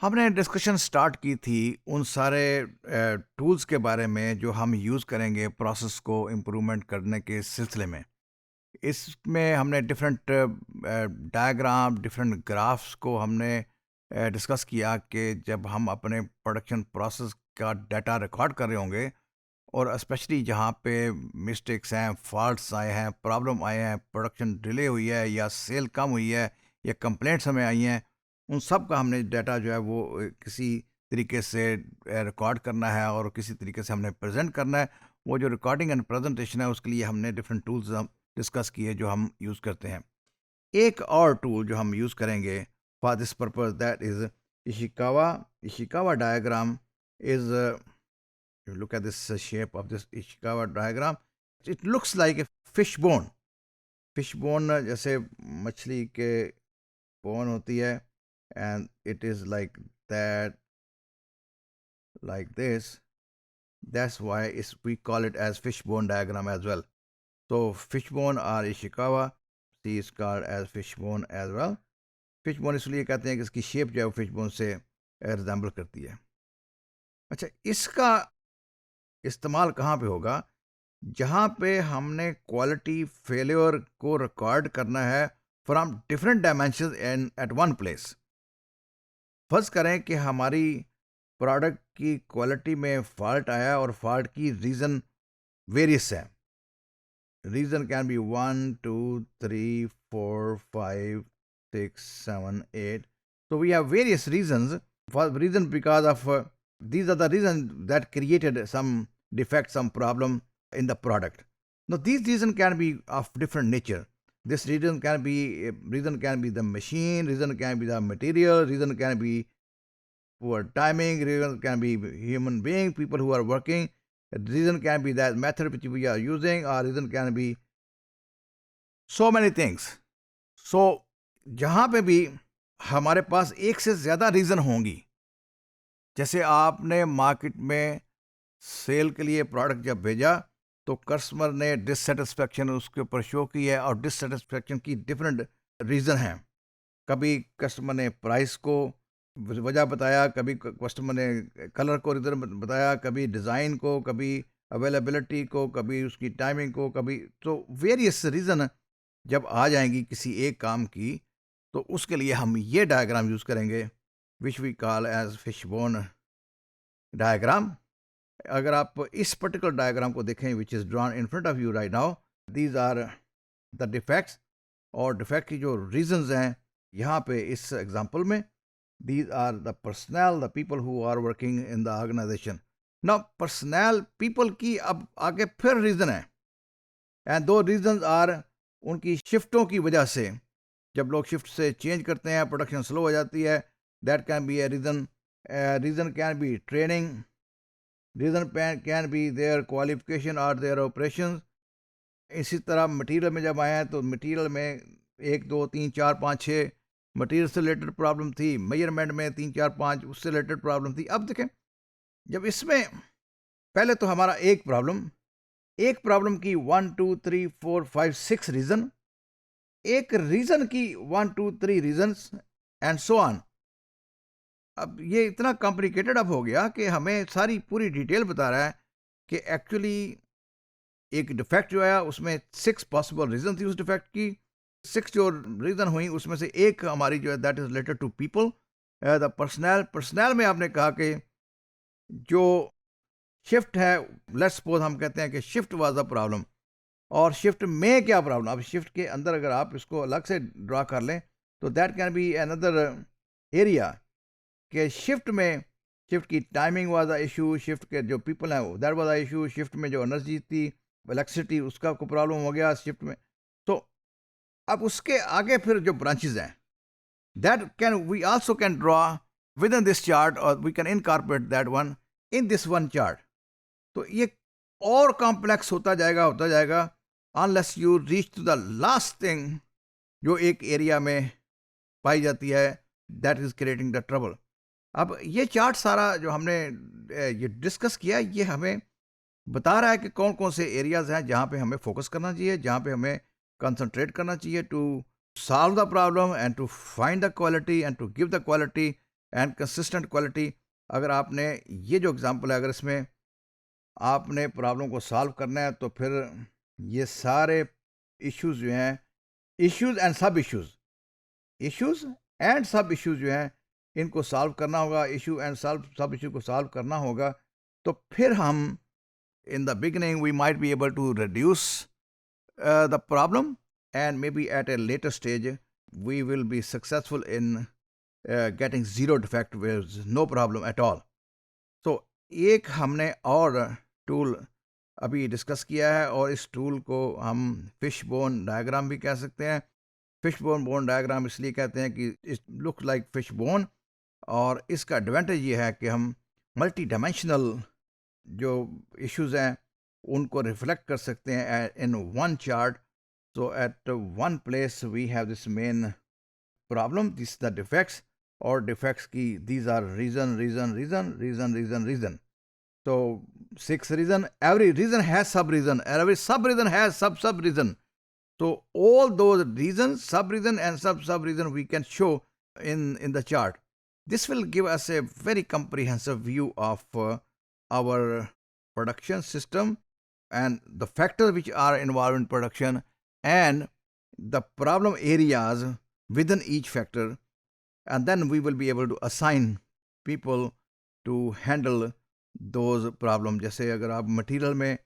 हमने discussion start की थी उन सारे टूल्स के बारे में जो हम यूज़ करेंगे प्रोसेस को इम्प्रूवमेंट करने के सिलसिले में। इसमें हमने डिफरेंट डायग्राम, डिफरेंट ग्राफ्स को हमने डिस्कस किया कि जब हम अपने प्रोडक्शन प्रोसेस का डाटा रिकॉर्ड कर रहे होंगे और स्पेशली जहाँ पे मिस्टेक्स हैं, फॉल्ट्स आए हैं, प्रॉब्लम आए हैं, प्रोडक्शन डिले हुई है या सेल कम हुई है या कंप्लेंट्स हमें आई हैं, उन सब का हमने डाटा जो है वो किसी तरीके से रिकॉर्ड करना है और किसी तरीके से हमने प्रेजेंट करना है। वो जो रिकॉर्डिंग एंड प्रेजेंटेशन है उसके लिए हमने डिफरेंट टूल्स हम डिस्कस किए जो हम यूज़ करते हैं। एक और टूल जो हम यूज़ करेंगे for this purpose that is Ishikawa. Ishikawa diagram is, you look at this shape of this Ishikawa diagram, it looks like a fish bone. Fish bone जैसे मछली के bone होती है, and it is like that, like this. That's why we call it as fishbone diagram as well. So fishbone or Ishikawa, see is called as fishbone as well. Fishbone इसलिए कहते हैं कि इसकी शेप जो है वो fishbone से resemble करती है। अच्छा, इसका इस्तेमाल कहाँ पे होगा? जहाँ पे हमने क्वालिटी फेल्योर को रिकॉर्ड करना है from different dimension and at one place. फर्ज करें कि हमारी प्रोडक्ट की क्वालिटी में फॉल्ट आया और फॉल्ट की रीज़न वेरियस है। Reason can B 1 2 3 4 5 6 7 8। So we have various reasons. For reason because of these are the reasons that created some defect, some problem in the product. Now these reasons can be of different nature. This reason can be the machine, reason can be the material, reason can be poor timing, reason can be human being, people who are working, reason can be that method which we are using, or reason can be so many things. So जहाँ पे भी हमारे पास एक से ज़्यादा reason होंगी, जैसे आपने मार्केट में सेल के लिए प्रोडक्ट जब भेजा तो कस्टमर ने डिससेटिस्फैक्शन उसके ऊपर शो की है और डिससेटिस्फैक्शन की डिफरेंट रीज़न हैं। कभी कस्टमर ने प्राइस को वजह बताया, कभी कस्टमर ने कलर को रीज़न बताया, कभी डिज़ाइन को, कभी अवेलेबिलिटी को, कभी उसकी टाइमिंग को, कभी तो वेरियस रीज़न जब आ जाएंगी किसी एक काम की, तो उसके लिए हम ये डायग्राम यूज़ करेंगे which we call as fishbone diagram. अगर आप इस पर्टिकुलर डायग्राम को देखें which is drawn in front of you right now, these are the defects, और डिफेक्ट की जो रीजंस हैं यहाँ पे इस एग्जांपल में, these are the personnel, the people who are working in the organization. Now personnel people की अब आगे फिर रीज़न है, एंड दो रीजंस आर उनकी शिफ्टों की वजह से। जब लोग शिफ्ट से चेंज करते हैं, प्रोडक्शन स्लो हो जाती है, that can be a reason. Reason can be training, reason can be their qualification और देयर ऑपरेशन। इसी तरह मटेरियल में जब आए हैं तो मटेरियल में 1 2 3 4 5 6 मटेरियल से रिलेटेड प्रॉब्लम थी, मेजरमेंट में 3 4 5 उससे रिलेटेड प्रॉब्लम थी। अब देखें, जब इसमें पहले तो हमारा एक प्रॉब्लम की 1 2 3 4 5 6 रीज़न, एक रीज़न की 1 2 3 रीजंस एंड सो ऑन। अब ये इतना कॉम्प्लिकेटेड अब हो गया कि हमें सारी पूरी डिटेल बता रहा है कि एक्चुअली एक डिफेक्ट जो है उसमें 6 पॉसिबल रीज़न थी उस डिफेक्ट की। 6 जो रीज़न हुई उसमें से एक हमारी जो है that is related to people, the personnel में आपने कहा कि जो शिफ्ट है, लेट्स सपोज हम कहते हैं कि शिफ्ट वाज द प्रॉब्लम, और शिफ्ट में क्या प्रॉब्लम। अब शिफ्ट के अंदर अगर आप इसको अलग से ड्रा कर लें तो that can be another area कि शिफ्ट में शिफ्ट की timing was the issue, shift के जो पीपल हैं that was the issue, shift में जो एनर्जी थी, इलेक्ट्रिसिटी, उसका कोई प्रॉब्लम हो गया शिफ्ट में। तो अब उसके आगे फिर जो ब्रांचेज हैं that can we also can draw within this chart, और we can incorporate that one in this one chart. तो ये और कॉम्प्लेक्स होता जाएगा unless you reach to the last thing जो एक एरिया में पाई जाती है, that is creating the trouble. अब ये चार्ट सारा जो हमने ये डिस्कस किया, ये हमें बता रहा है कि कौन कौन से एरियाज हैं जहाँ पे हमें फोकस करना चाहिए, जहाँ पे हमें कंसंट्रेट करना चाहिए to solve the problem and to find the quality and to give the quality and consistent quality, अगर आपने ये जो एग्जांपल है, अगर इसमें आपने प्रॉब्लम को सॉल्व करना है तो फिर ये सारे इश्यूज जो हैं, इश्यूज एंड सब इश्यूज, इश्यूज एंड सब इश्यूज जो हैं, इनको सॉल्व करना होगा, इशू एंड सब इशू को सॉल्व करना होगा। तो फिर हम in the beginning we might be able to reduce the problem, and maybe at a later stage we will be successful in getting zero defect with no problem at all. So एक हमने और tool अभी discuss किया है, और इस tool को हम फिश बोन डायग्राम भी कह सकते हैं। फिश बोन डायग्राम इसलिए कहते हैं कि it look like fish bone, और इसका एडवांटेज ये है कि हम मल्टी डायमेंशनल जो इश्यूज हैं उनको रिफ्लेक्ट कर सकते हैं in one chart. So at one place we have this main problem, this the defects, और डिफेक्ट्स की these are reason reason reason reason reason reason. So 6 reason, every reason has sub reason, every sub reason has sub reason. So all those reasons, sub reason and sub reason we can show in the chart. This will give us a very comprehensive view of our production system and the factors which are involved in production, and the problem areas within each factor, and then we will be able to assign people to handle those problem. जैसे अगर आप material में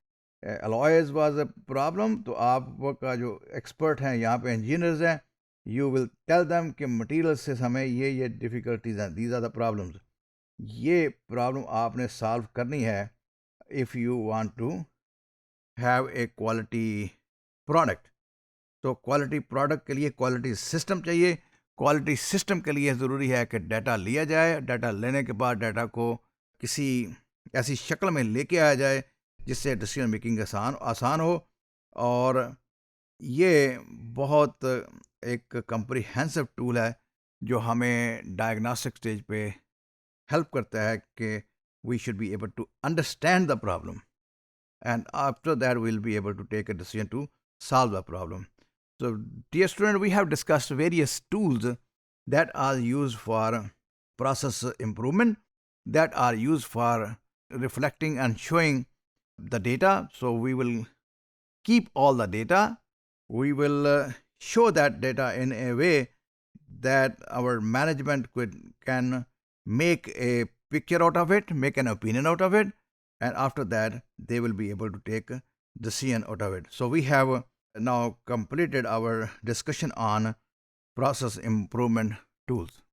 alloys was a problem, तो आपका जो expert हैं यहाँ पे इंजीनियर्स हैं, यू विल टेल देम कि मटेरियल से हमें ये डिफ़िकल्टीज हैं, दीज आर द प्रॉब्लम्स। ये प्रॉब्लम आपने सॉल्व करनी है if you want to have a quality product. तो क्वालिटी प्रोडक्ट के लिए क्वालिटी सिस्टम चाहिए। क्वालिटी सिस्टम के लिए ज़रूरी है कि डाटा लिया जाए, डाटा लेने के बाद डाटा को किसी ऐसी शक्ल में लेके आया जाए जिससे डिसीजन मेकिंग आसान हो। और ये बहुत एक कम्प्रिहेंसिव टूल है जो हमें डायग्नोस्टिक स्टेज पे हेल्प करता है कि we should be able to understand the problem, and after that we will be able to take a decision to solve the problem. So dear student, we have discussed various tools that are used for process improvement, that are used for reflecting and showing the data. So we will keep all the data. We will show that data in a way that our management can make a picture out of it, make an opinion out of it, and after that they will be able to take a decision out of it. So we have now completed our discussion on process improvement tools.